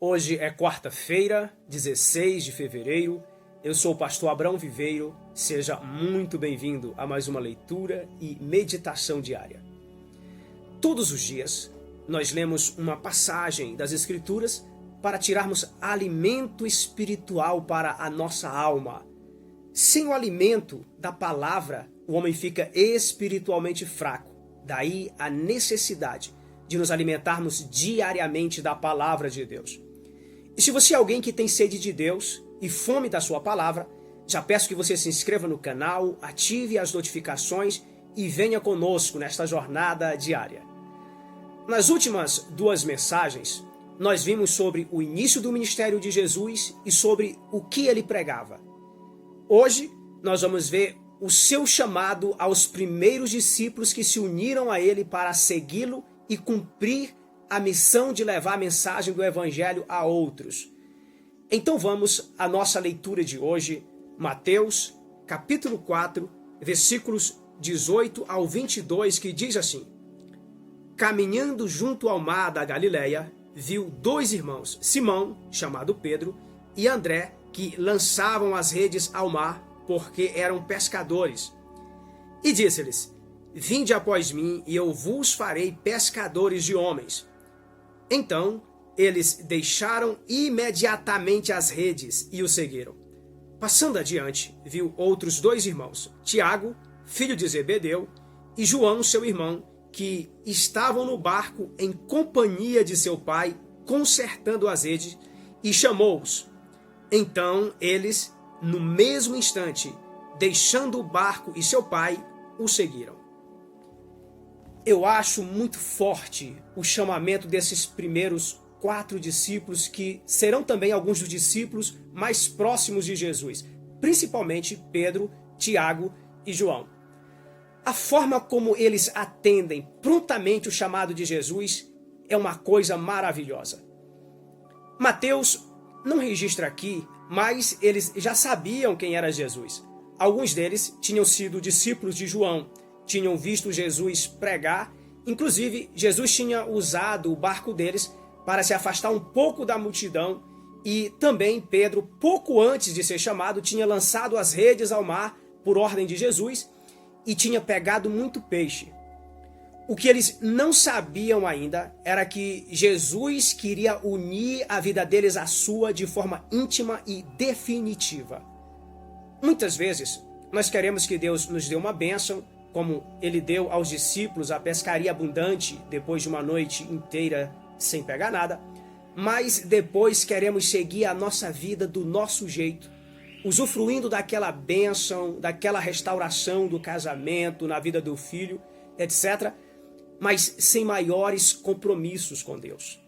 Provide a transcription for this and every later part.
Hoje é quarta-feira, 16 de fevereiro. Eu sou o pastor Abrão Viveiro. Seja muito bem-vindo a mais uma leitura e meditação diária. Todos os dias, nós lemos uma passagem das Escrituras para tirarmos alimento espiritual para a nossa alma. Sem o alimento da palavra, o homem fica espiritualmente fraco. Daí a necessidade de nos alimentarmos diariamente da palavra de Deus. E se você é alguém que tem sede de Deus e fome da sua palavra, já peço que você se inscreva no canal, ative as notificações e venha conosco nesta jornada diária. Nas últimas duas mensagens, nós vimos sobre o início do ministério de Jesus e sobre o que ele pregava. Hoje, nós vamos ver o seu chamado aos primeiros discípulos que se uniram a ele para segui-lo e cumprir a missão de levar a mensagem do Evangelho a outros. Então vamos à nossa leitura de hoje, Mateus, capítulo 4, versículos 18 ao 22, que diz assim: Caminhando junto ao mar da Galileia, viu dois irmãos, Simão, chamado Pedro, e André, que lançavam as redes ao mar, porque eram pescadores. E disse-lhes: Vinde após mim, e eu vos farei pescadores de homens. Então, eles deixaram imediatamente as redes e o seguiram. Passando adiante, viu outros dois irmãos, Tiago, filho de Zebedeu, e João, seu irmão, que estavam no barco em companhia de seu pai, consertando as redes, e chamou-os. Então, eles, no mesmo instante, deixando o barco e seu pai, o seguiram. Eu acho muito forte o chamamento desses primeiros 4 discípulos, que serão também alguns dos discípulos mais próximos de Jesus, principalmente Pedro, Tiago e João. A forma como eles atendem prontamente o chamado de Jesus é uma coisa maravilhosa. Mateus não registra aqui, mas eles já sabiam quem era Jesus. Alguns deles tinham sido discípulos de João, tinham visto Jesus pregar. Inclusive, Jesus tinha usado o barco deles para se afastar um pouco da multidão, e também Pedro, pouco antes de ser chamado, tinha lançado as redes ao mar por ordem de Jesus e tinha pegado muito peixe. O que eles não sabiam ainda era que Jesus queria unir a vida deles à sua de forma íntima e definitiva. Muitas vezes, nós queremos que Deus nos dê uma bênção, como ele deu aos discípulos a pescaria abundante depois de uma noite inteira sem pegar nada, mas depois queremos seguir a nossa vida do nosso jeito, usufruindo daquela bênção, daquela restauração do casamento, na vida do filho, etc., mas sem maiores compromissos com Deus.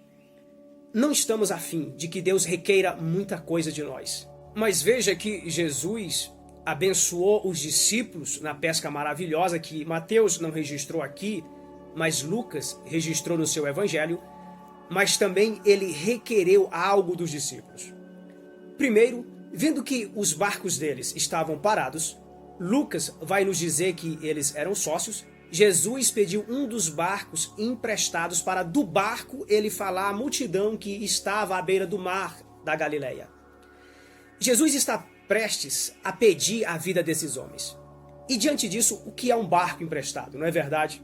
Não estamos a fim de que Deus requeira muita coisa de nós, mas veja que Jesus abençoou os discípulos na pesca maravilhosa que Mateus não registrou aqui, mas Lucas registrou no seu evangelho, mas também ele requereu algo dos discípulos. Primeiro, vendo que os barcos deles estavam parados, Lucas vai nos dizer que eles eram sócios. Jesus pediu um dos barcos emprestados para do barco ele falar à multidão que estava à beira do mar da Galileia. Jesus está prestes a pedir a vida desses homens. E diante disso, o que é um barco emprestado, não é verdade?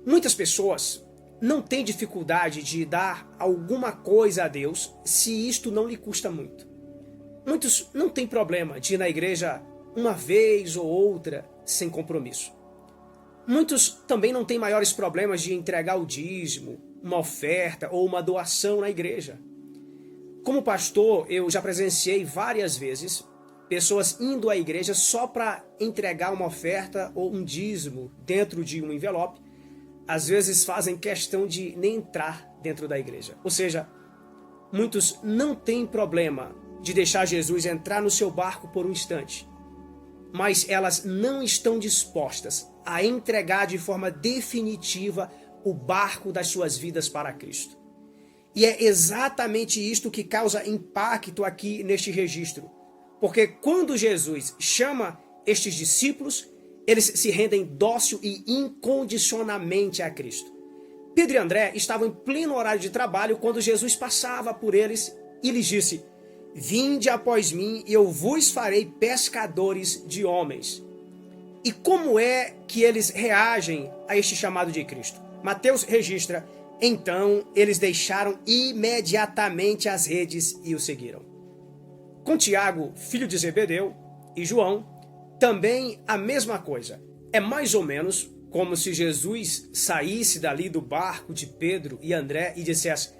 Muitas pessoas não têm dificuldade de dar alguma coisa a Deus se isto não lhe custa muito. Muitos não têm problema de ir na igreja uma vez ou outra sem compromisso. Muitos também não têm maiores problemas de entregar o dízimo, uma oferta ou uma doação na igreja. Como pastor, eu já presenciei várias vezes pessoas indo à igreja só para entregar uma oferta ou um dízimo dentro de um envelope. Às vezes fazem questão de nem entrar dentro da igreja. Ou seja, muitos não têm problema de deixar Jesus entrar no seu barco por um instante, mas elas não estão dispostas a entregar de forma definitiva o barco das suas vidas para Cristo. E é exatamente isto que causa impacto aqui neste registro. Porque quando Jesus chama estes discípulos, eles se rendem dócil e incondicionalmente a Cristo. Pedro e André estavam em pleno horário de trabalho quando Jesus passava por eles e lhes disse: Vinde após mim e eu vos farei pescadores de homens. E como é que eles reagem a este chamado de Cristo? Mateus registra: Então eles deixaram imediatamente as redes e o seguiram. Com Tiago, filho de Zebedeu, e João, também a mesma coisa. É mais ou menos como se Jesus saísse dali do barco de Pedro e André e dissesse: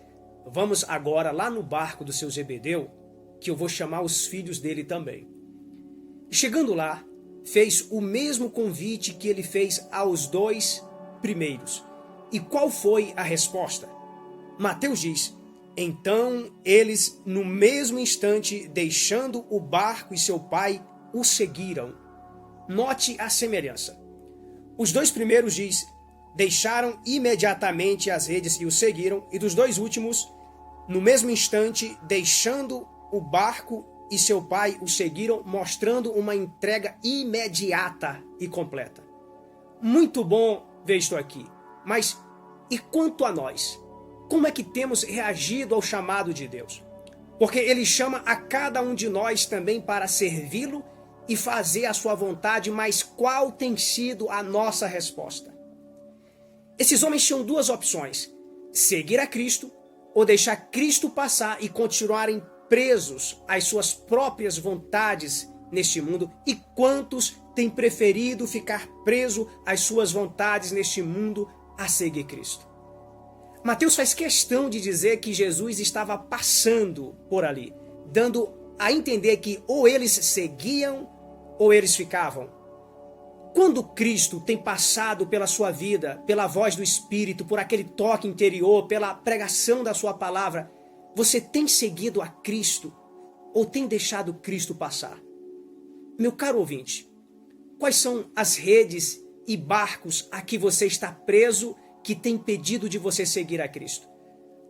Vamos agora lá no barco do seu Zebedeu, que eu vou chamar os filhos dele também. Chegando lá, fez o mesmo convite que ele fez aos dois primeiros. E qual foi a resposta? Mateus diz: Então eles, no mesmo instante, deixando o barco e seu pai, o seguiram. Note a semelhança. Os dois primeiros diz: Deixaram imediatamente as redes e o seguiram. E dos dois últimos, no mesmo instante, deixando o barco e seu pai o seguiram, mostrando uma entrega imediata e completa. Muito bom ver isto aqui. Mas e quanto a nós? Como é que temos reagido ao chamado de Deus? Porque ele chama a cada um de nós também para servi-lo e fazer a sua vontade, mas qual tem sido a nossa resposta? Esses homens tinham duas opções: seguir a Cristo ou deixar Cristo passar e continuarem presos às suas próprias vontades neste mundo. E quantos têm preferido ficar preso às suas vontades neste mundo a seguir Cristo? Mateus faz questão de dizer que Jesus estava passando por ali, dando a entender que ou eles seguiam ou eles ficavam. Quando Cristo tem passado pela sua vida, pela voz do Espírito, por aquele toque interior, pela pregação da sua palavra, você tem seguido a Cristo ou tem deixado Cristo passar? Meu caro ouvinte, quais são as redes e barcos a que você está preso que tem impedido de você seguir a Cristo?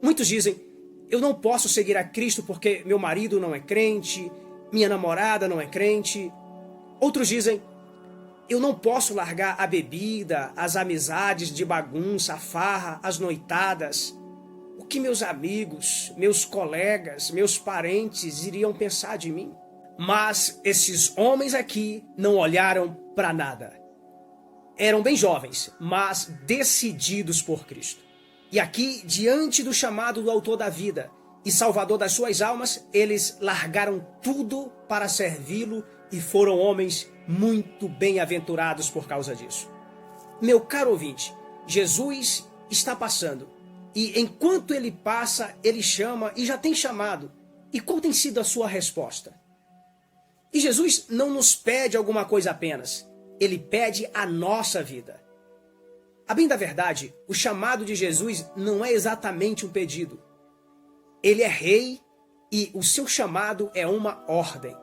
Muitos dizem: eu não posso seguir a Cristo porque meu marido não é crente, minha namorada não é crente. Outros dizem: eu não posso largar a bebida, as amizades de bagunça, a farra, as noitadas. O que meus amigos, meus colegas, meus parentes iriam pensar de mim? Mas esses homens aqui não olharam para nada. Eram bem jovens, mas decididos por Cristo. E aqui, diante do chamado do autor da vida e salvador das suas almas, eles largaram tudo para servi-lo e foram homens muito bem-aventurados por causa disso. Meu caro ouvinte, Jesus está passando. E enquanto ele passa, ele chama e já tem chamado. E qual tem sido a sua resposta? E Jesus não nos pede alguma coisa apenas. Ele pede a nossa vida. A bem da verdade, o chamado de Jesus não é exatamente um pedido. Ele é rei e o seu chamado é uma ordem.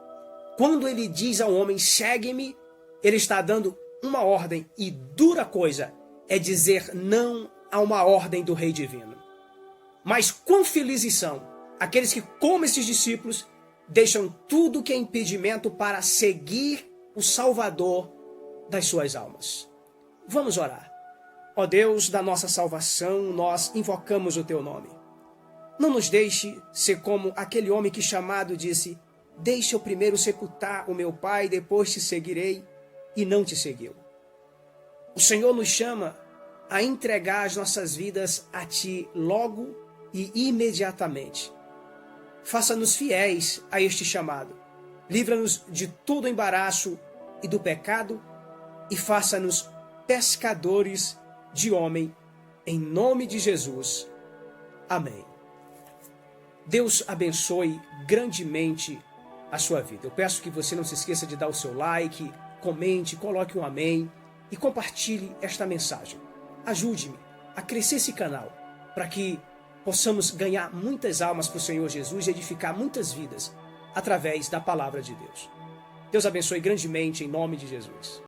Quando ele diz ao homem, segue-me, ele está dando uma ordem, e dura coisa é dizer não a uma ordem do Rei Divino. Mas quão felizes são aqueles que, como esses discípulos, deixam tudo que é impedimento para seguir o Salvador das suas almas. Vamos orar. Ó Deus da nossa salvação, nós invocamos o teu nome. Não nos deixe ser como aquele homem que, chamado, disse: deixa eu primeiro sepultar o meu pai, depois te seguirei, e não te seguiu. O Senhor nos chama a entregar as nossas vidas a ti logo e imediatamente. Faça-nos fiéis a este chamado. Livra-nos de todo embaraço e do pecado e faça-nos pescadores de homem, em nome de Jesus. Amém. Deus abençoe grandemente a sua vida. Eu peço que você não se esqueça de dar o seu like, comente, coloque um amém e compartilhe esta mensagem. Ajude-me a crescer esse canal para que possamos ganhar muitas almas para o Senhor Jesus e edificar muitas vidas através da palavra de Deus. Deus abençoe grandemente em nome de Jesus.